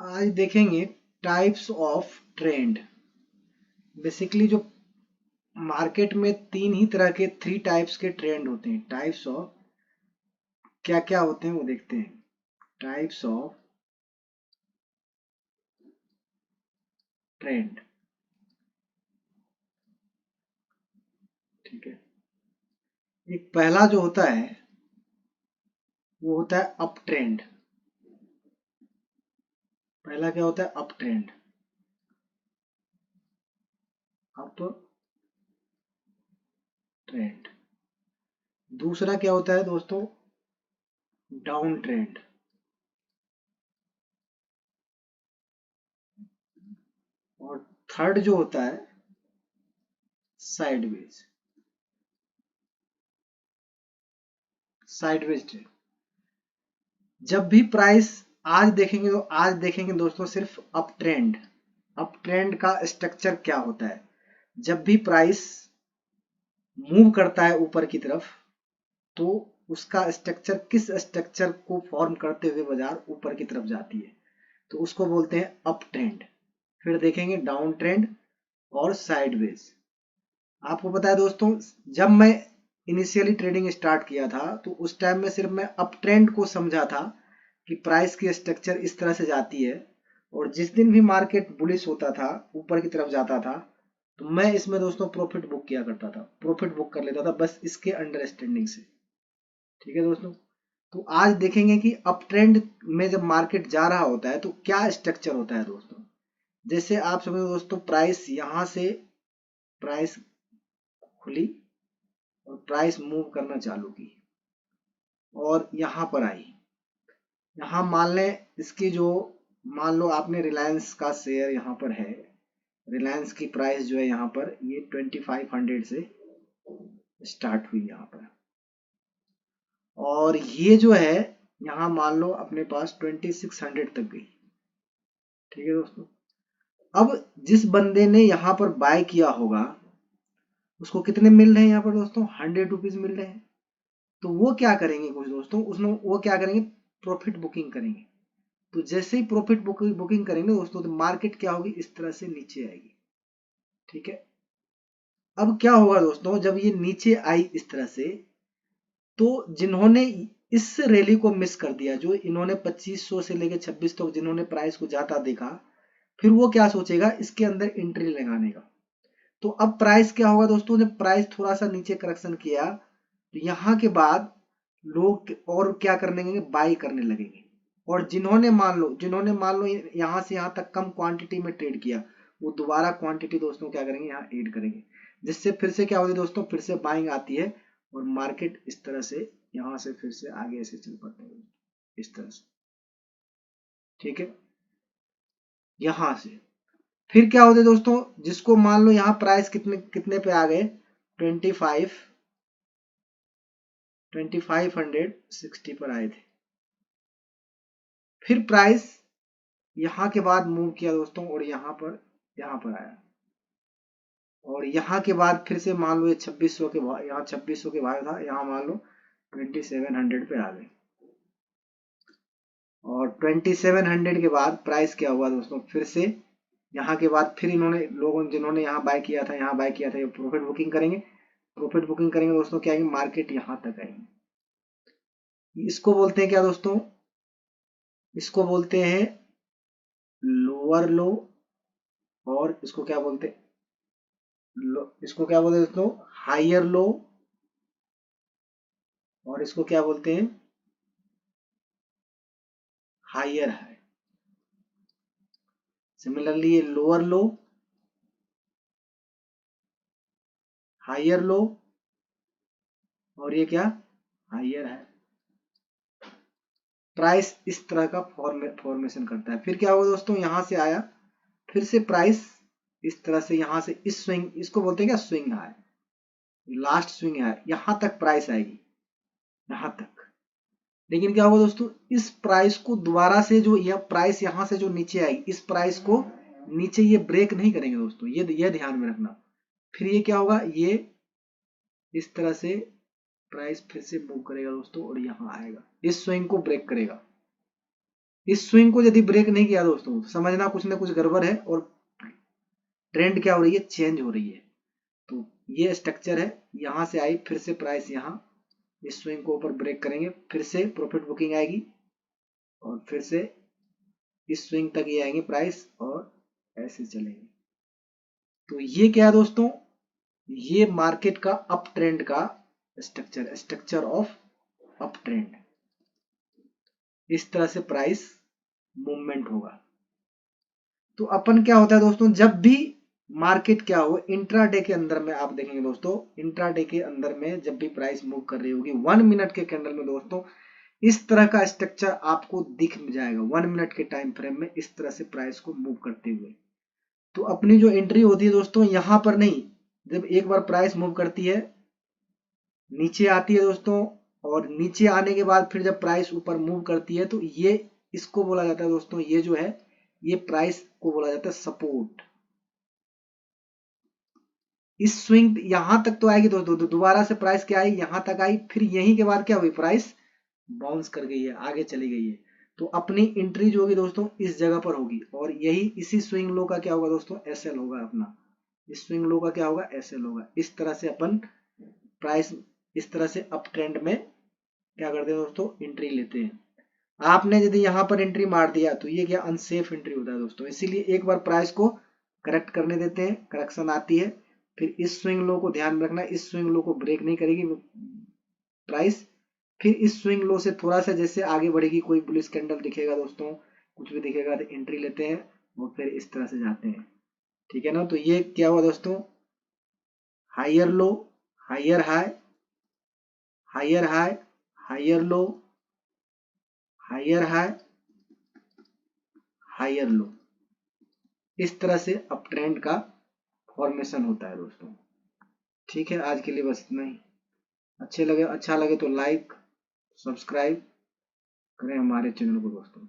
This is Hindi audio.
आज देखेंगे टाइप्स ऑफ ट्रेंड। बेसिकली जो मार्केट में तीन ही तरह के थ्री टाइप्स के ट्रेंड होते हैं। टाइप्स ऑफ क्या क्या होते हैं वो देखते हैं। टाइप्स ऑफ ट्रेंड, ठीक है। एक पहला जो होता है वो होता है अप ट्रेंड। पहला क्या होता है? Up trend. Up trend. दूसरा क्या होता है दोस्तों? Down trend. और थर्ड जो होता है साइडवेज। Sideways trend. जब भी प्राइस आज देखेंगे दोस्तों सिर्फ अप ट्रेंड। अप ट्रेंड का स्ट्रक्चर क्या होता है? जब भी प्राइस मूव करता है ऊपर की तरफ तो उसका स्ट्रक्चर किस स्ट्रक्चर को फॉर्म करते हुए बाजार ऊपर की तरफ जाती है, तो उसको बोलते हैं अप ट्रेंड। फिर देखेंगे डाउन ट्रेंड और साइडवेज। आपको पता है दोस्तों, जब मैं इनिशियली ट्रेडिंग स्टार्ट किया था तो उस टाइम में सिर्फ मैं अप ट्रेंड को समझा था कि प्राइस की स्ट्रक्चर इस तरह से जाती है, और जिस दिन भी मार्केट बुलिश होता था, ऊपर की तरफ जाता था, तो मैं इसमें दोस्तों प्रॉफिट बुक किया करता था, प्रॉफिट बुक कर लेता था बस इसके अंडरस्टैंडिंग से। ठीक है दोस्तों। तो आज देखेंगे कि अप ट्रेंड में जब मार्केट जा रहा होता है तो क्या स्ट्रक्चर होता है दोस्तों। जैसे आप समझो दोस्तों, प्राइस यहां से प्राइस खुली और प्राइस मूव करना चालू की और यहां पर आई। यहां मान लें इसकी जो, मान लो आपने रिलायंस का शेयर यहां पर है, रिलायंस की प्राइस जो है यहां पर ये 2500 से स्टार्ट हुई यहां पर, और ये जो है यहां मान लो अपने पास 2600 तक गई। ठीक है दोस्तों। अब जिस बंदे ने यहां पर बाय किया होगा उसको कितने मिल रहे हैं यहाँ पर दोस्तों? 100 रुपीज मिल रहे हैं। तो वो क्या करेंगे कुछ दोस्तों, उसमें वो क्या करेंगे? प्रॉफिट बुकिंग करेंगे। तो जैसे ही प्रॉफिट बुकिंग करेंगे दोस्तों तो मार्केट क्या होगी? इस तरह से नीचे आएगी। ठीक है। अब क्या होगा दोस्तों, जब ये नीचे आई इस तरह से, तो जिन्होंने इस रैली को मिस कर दिया, जो इन्होंने 2500 से लेकर 26 तक जिन्होंने प्राइस को जाता देखा, फिर वो क्या सोचेगा? इसके अंदर एंट्री लगाने का। तो अब प्राइस क्या होगा दोस्तों, जब प्राइस थोड़ा सा नीचे करेक्शन किया तो यहाँ के बाद लोग और क्या करने लगेंगे? बाई करने लगेंगे। और जिन्होंने मान लो यहाँ से यहाँ तक कम क्वांटिटी में ट्रेड किया, वो दोबारा क्वांटिटी दोस्तों क्या करेंगे? यहाँ ऐड करेंगे, जिससे फिर से क्या होती है दोस्तों? फिर से बाइंग आती है और मार्केट इस तरह से यहाँ से फिर से आगे ऐसे चल पाते हैं इस तरह से। ठीक है। यहाँ से फिर क्या होता है दोस्तों, जिसको मान लो यहाँ प्राइस कितने कितने पे आ गए? 2560 पर आए थे। फिर प्राइस यहाँ के बाद मूव किया दोस्तों और यहाँ पर आया, और यहाँ के बाद फिर से मान लो ये 2600 के भाव, यहाँ 2600 के भाव था, यहाँ मान लो 2700 पे आ गए। और 2700 के बाद प्राइस क्या हुआ दोस्तों? फिर से यहाँ के बाद फिर इन्होंने लोगों जिन्होंने यहाँ बाय किया था, यहाँ बाय किया था, ये प्रॉफिट बुकिंग करेंगे। प्रॉफिट बुकिंग करेंगे दोस्तों, क्या आएंगे? मार्केट यहाँ तक आएंगे। इसको बोलते हैं क्या दोस्तों? इसको बोलते हैं लोअर लो, और इसको क्या बोलते हैं? इसको क्या बोलते हैं दोस्तों? Higher low. और इसको क्या बोलते हैं? Higher high. सिमिलरली ये लोअर लो, हायर लो, और ये क्या? हायर है। प्राइस इस तरह का फॉर्मेशन करता है। फिर क्या होगा दोस्तों? यहां से आया, फिर से प्राइस इस तरह से यहां से इस स्विंग, इसको बोलते हैं क्या? Swing high. लास्ट स्विंग है, यहां तक प्राइस आएगी, यहां तक। लेकिन क्या होगा दोस्तों, इस प्राइस को दोबारा से जो यह प्राइस यहां से जो नीचे आएगी, इस प्राइस को नीचे ये ब्रेक नहीं करेंगे दोस्तों, ये ध्यान में रखना। फिर ये क्या होगा? ये इस तरह से प्राइस फिर से मूव करेगा दोस्तों और यहां आएगा, इस स्विंग को ब्रेक करेगा। इस स्विंग को यदि ब्रेक नहीं किया दोस्तों, समझना कुछ ना कुछ गड़बड़ है और ट्रेंड क्या हो रही है, चेंज हो रही है। तो ये स्ट्रक्चर है, यहां से आई, फिर से प्राइस यहाँ इस स्विंग को ऊपर ब्रेक करेंगे, फिर से प्रॉफिट बुकिंग आएगी और फिर से इस स्विंग तक ये आएंगे प्राइस और ऐसे चलेंगे। तो ये क्या है दोस्तों, ये मार्केट का अप ट्रेंड का structure, structure of up trend. इस तरह से प्राइस मूवमेंट होगा। तो अपन क्या होता है दोस्तों, जब भी मार्केट क्या हो इंट्राडे के अंदर में, आप देखेंगे दोस्तों इंट्राडे के अंदर में जब भी प्राइस मूव कर रही होगी 1 मिनट के कैंडल में दोस्तों, इस तरह का स्ट्रक्चर आपको दिख जाएगा 1 मिनट के टाइम फ्रेम में, इस तरह से प्राइस को मूव करते हुए। तो अपनी जो एंट्री होती है दोस्तों यहां पर नहीं, जब एक बार प्राइस मूव करती है नीचे आती है दोस्तों, और नीचे आने के बाद फिर जब प्राइस ऊपर मूव करती है, तो ये इसको बोला जाता है दोस्तों, ये जो है ये प्राइस को बोला जाता है सपोर्ट। इस स्विंग यहां तक तो आएगी दोस्तों, तो दोबारा से प्राइस क्या आई, यहां तक आई, फिर यहीं के बाद क्या हुई, प्राइस बाउंस कर गई है, आगे चली गई है। तो अपनी एंट्री जो होगी दोस्तों इस जगह पर होगी, और यही इसी स्विंग लो का क्या होगा दोस्तों, एसएल होगा अपना। इस स्विंग लो का क्या होगा, एसएल होगा। इस तरह से अपन प्राइस इस तरह से अप ट्रेंड में क्या करते हैं दोस्तों, एंट्री लेते हैं। आपने यदि यहाँ पर एंट्री मार दिया तो ये क्या अनसेफ एंट्री होता है दोस्तों, इसीलिए एक बार प्राइस को करेक्ट करने देते हैं, करेक्शन आती है, फिर इस स्विंग लो को ध्यान में रखना, इस स्विंग लो को ब्रेक नहीं करेगी प्राइस, फिर इस स्विंग लो से थोड़ा सा जैसे आगे बढ़ेगी, कोई बुलिश कैंडल दिखेगा दोस्तों, कुछ भी दिखेगा तो एंट्री लेते हैं और फिर इस तरह से जाते हैं, ठीक है ना। तो ये क्या हुआ दोस्तों, higher low, higher high, higher high, higher low, higher high, higher low, इस तरह से अप ट्रेंड का फॉर्मेशन होता है दोस्तों। ठीक है, आज के लिए बस इतना ही। अच्छा लगे तो लाइक सब्सक्राइब करें हमारे चैनल को दोस्तों।